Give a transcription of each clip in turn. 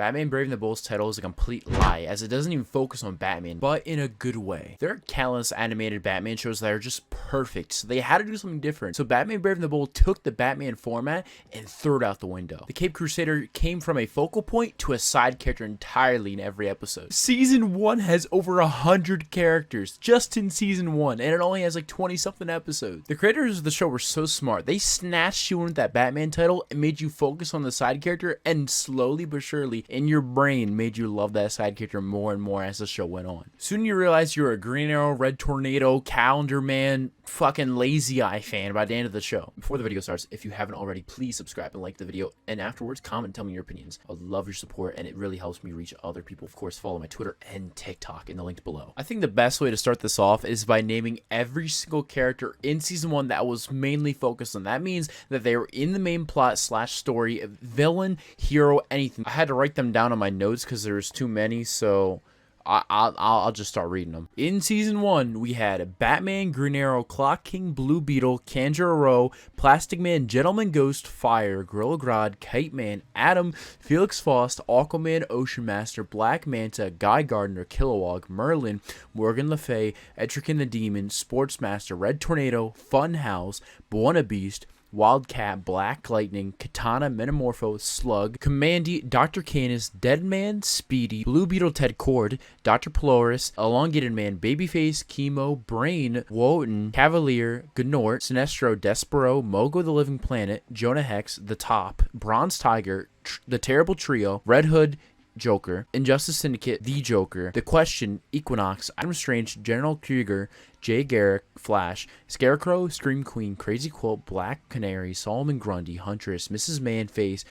Batman Brave and the Bold's title is a complete lie, as it doesn't even focus on Batman, but in a good way. There are countless animated Batman shows that are just perfect, so they had to do something different. So Batman Brave and the Bold took the Batman format and threw it out the window. The Cape Crusader came from a focal point to a side character entirely in every episode. Season 1 has over 100 characters just in season 1, and it only has like 20 something episodes. The creators of the show were so smart. They snatched you into that Batman title and made you focus on the side character, and slowly but surely in your brain made you love that side character more and more as the show went on. Soon you realize you're a Green Arrow, Red Tornado, Calendar Man, fucking Lazy Eye fan by the end of the show. Before the video starts, if you haven't already, please subscribe and like the video, and afterwards comment and tell me your opinions. I love your support, and it really helps me reach other people. Of course, follow my Twitter and TikTok in the link below. I think the best way to start this off is by naming every single character in season 1 that was mainly focused on. That means that they were in the main plot / story, villain, hero, anything. I had to write them down on my notes because there's too many, so I'll just start reading them. In season 1, we had Batman, Green Arrow, Clock King, Blue Beetle, Kangaroo, Plastic Man, Gentleman Ghost, Fire, Gorilla Grodd, Kite Man, Atom, Felix Faust, Aquaman, Ocean Master, Black Manta, Guy Gardner, Kilowog, Merlin, Morgan Le Fay, Etrigan the Demon, Sportsmaster, Red Tornado, Funhouse, Buona Beast, Wildcat, Black Lightning, Katana, Metamorpho, Slug, Commandy, Dr. Canis, Deadman, Speedy, Blue Beetle Ted Cord, Dr. Polaris, Elongated Man, Babyface, Chemo, Brain, Wotan, Cavalier, Gnort, Sinestro, Despero, Mogo the Living Planet, Jonah Hex, The Top, Bronze Tiger, The Terrible Trio, Red Hood, Joker, Injustice Syndicate, The Joker, The Question, Equinox, Adam Strange, General Krieger, Jay Garrick, Flash, Scarecrow, Scream Queen, Crazy Quilt, Black Canary, Solomon Grundy, Huntress, Mrs. Manface,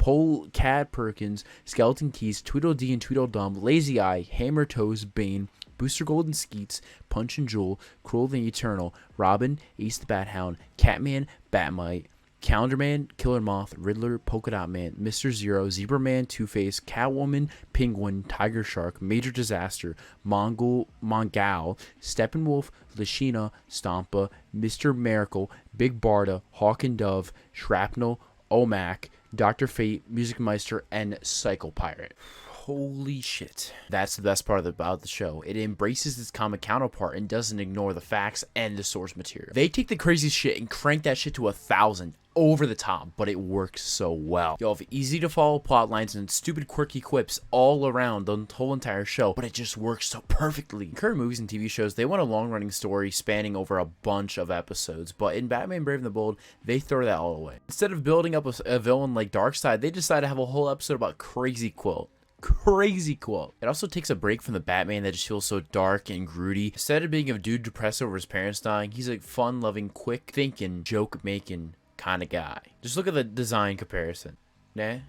Cat Perkins, Skeleton Keys, Tweedledee and Tweedledum, Lazy Eye, Hammer Toes, Bane, Booster Golden Skeets, Punch and Jewel, Cruel the Eternal, Robin, Ace the Bat Hound, Catman, Batmite, Calendar Man, Killer Moth, Riddler, Polka Dot Man, Mr. Zero, Zebra Man, Two-Face, Catwoman, Penguin, Tiger Shark, Major Disaster, Mongal, Steppenwolf, Lashina, Stompa, Mr. Miracle, Big Barda, Hawk and Dove, Shrapnel, Omac, Dr. Fate, Music Meister, and Psycho Pirate. Holy shit. That's the best part about the show. It embraces its comic counterpart and doesn't ignore the facts and the source material. They take the crazy shit and crank that shit to 1,000 over the top, but it works so well. You'll have easy to follow plot lines and stupid quirky quips all around the whole entire show, but it just works so perfectly. In current movies and TV shows, they want a long-running story spanning over a bunch of episodes, but in Batman Brave and the Bold, they throw that all away. Instead of building up a villain like Darkseid, they decide to have a whole episode about Crazy Quilt. Crazy Quilt. It also takes a break from the Batman that just feels so dark and broody. Instead of being a dude depressed over his parents dying, he's a fun-loving, quick-thinking, joke-making kind of guy. Just look at the design comparison. Yeah,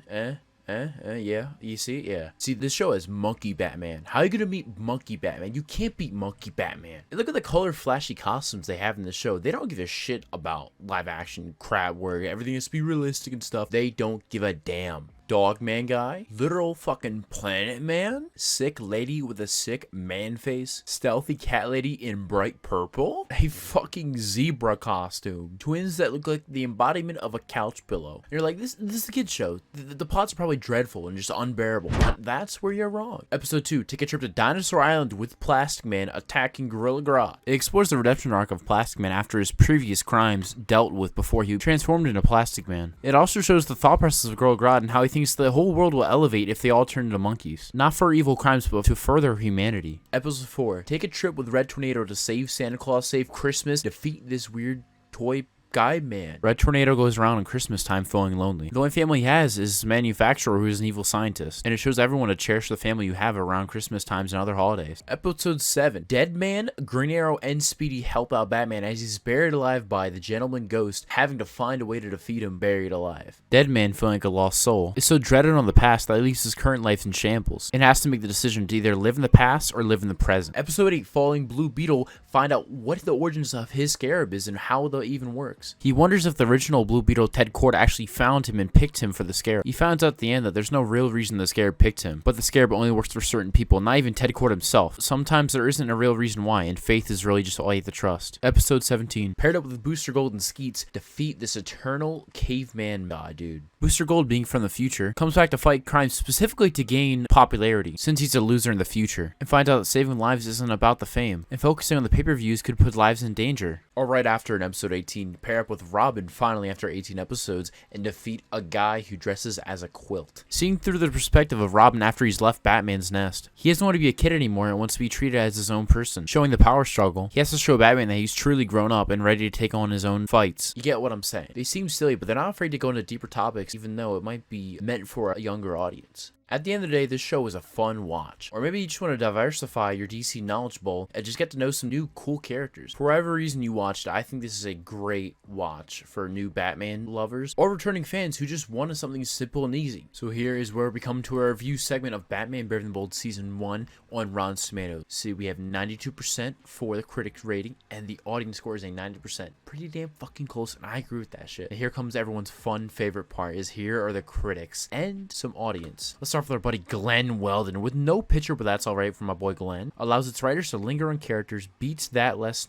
you see? Yeah. See, this show is Monkey Batman. How are you gonna meet Monkey Batman? You can't beat Monkey Batman. And look at the color flashy costumes they have in the show. They don't give a shit about live action crap where everything has to be realistic and stuff. They don't give a damn. Dog Man guy, literal fucking Planet Man, sick lady with a sick man face, stealthy cat lady in bright purple, a fucking zebra costume, twins that look like the embodiment of a couch pillow. And you're like, this is a kid's show. The plots are probably dreadful and just unbearable. But that's where you're wrong. Episode 2, take a trip to Dinosaur Island with Plastic Man attacking Gorilla Grodd. It explores the redemption arc of Plastic Man after his previous crimes dealt with before he transformed into Plastic Man. It also shows the thought process of Gorilla Grodd and how he thinks the whole world will elevate if they all turn into monkeys. Not for evil crimes, but to further humanity. Episode 4. Take a trip with Red Tornado to save Santa Claus, save Christmas, defeat this weird toy guy man. Red Tornado goes around on Christmas time feeling lonely. The only family he has is his manufacturer, who is an evil scientist, and it shows everyone to cherish the family you have around Christmas times and other holidays. Episode 7. Deadman, Green Arrow, and Speedy help out Batman as he's buried alive by the Gentleman Ghost, having to find a way to defeat him buried alive. Deadman, feeling like a lost soul, is so dreaded on the past that he leaves his current life in shambles and has to make the decision to either live in the past or live in the present. Episode 8. Falling Blue Beetle, find out what the origins of his scarab is and how the even works. He wonders if the original Blue Beetle Ted Cord actually found him and picked him for the scarab. He finds out at the end that there's no real reason the scarab picked him, but the scarab only works for certain people, not even Ted Cord himself. Sometimes there isn't a real reason why, and faith is really just all you have to trust. Episode 17. Paired up with Booster Gold and Skeets, defeat this eternal caveman god, dude. Booster Gold, being from the future, comes back to fight crime specifically to gain popularity, since he's a loser in the future, and finds out that saving lives isn't about the fame, and focusing on the pay-per-views could put lives in danger. Or right after in episode 18, pair up with Robin finally after 18 episodes and defeat a guy who dresses as a quilt. Seeing through the perspective of Robin after he's left Batman's nest. He doesn't want to be a kid anymore and wants to be treated as his own person. Showing the power struggle, he has to show Batman that he's truly grown up and ready to take on his own fights. You get what I'm saying? They seem silly, but they're not afraid to go into deeper topics, even though it might be meant for a younger audience. At the end of the day, this show is a fun watch. Or maybe you just want to diversify your DC knowledge bowl and just get to know some new cool characters. For whatever reason you watched, I think this is a great watch for new Batman lovers or returning fans who just wanted something simple and easy. So here is where we come to our review segment of Batman Brave and the Bold Season 1 on Rotten Tomatoes. See, we have 92% for the critics rating and the audience score is a 90%. Pretty damn fucking close, and I agree with that shit. And here comes everyone's fun favorite part, is here are the critics and some audience. Let's start with our buddy Glenn Weldon, with no picture, but that's alright for my boy Glenn. Allows its writers to linger on characters, beats that less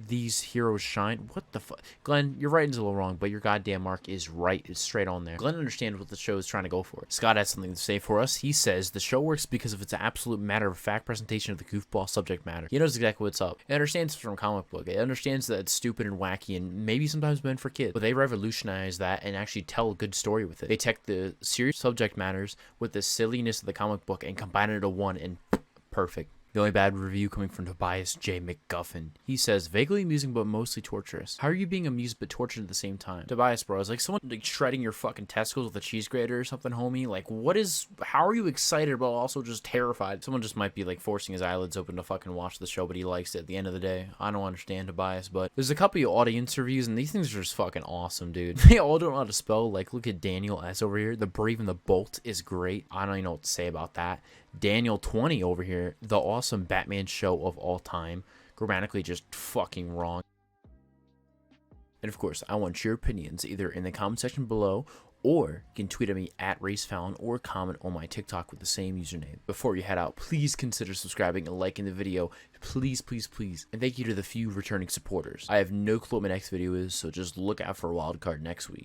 these heroes shine. What the fuck? Glenn, your writing's a little wrong, but your goddamn mark is right. It's straight on there. Glenn understands what the show is trying to go for. Scott has something to say for us. He says the show works because of its absolute matter-of-fact presentation of the goofball subject matter. He knows exactly what's up. It understands it's from a comic book. It understands that it's stupid and wacky and maybe sometimes meant for kids, but they revolutionize that and actually tell a good story with it. They take the serious subject matters with the silliness of the comic book and combine it into one, and perfect. The only bad review coming from Tobias J. McGuffin. He says, vaguely amusing but mostly torturous. How are you being amused but tortured at the same time? Tobias, bro, is like someone like shredding your fucking testicles with a cheese grater or something, homie? Like, how are you excited but also just terrified? Someone just might be like forcing his eyelids open to fucking watch the show, but he likes it at the end of the day. I don't understand Tobias, but there's a couple of audience reviews and these things are just fucking awesome, dude. They all don't know how to spell. Like, look at Daniel S over here. The Brave and the Bolt is great. I don't even know what to say about that. Daniel 20 over here, the awesome Batman show of all time, grammatically just fucking wrong. And of course, I want your opinions either in the comment section below, or you can tweet at me at RaceFallon or comment on my TikTok with the same username. Before you head out, please consider subscribing and liking the video. Please, please, please. And thank you to the few returning supporters. I have no clue what my next video is, so just look out for a wild card next week.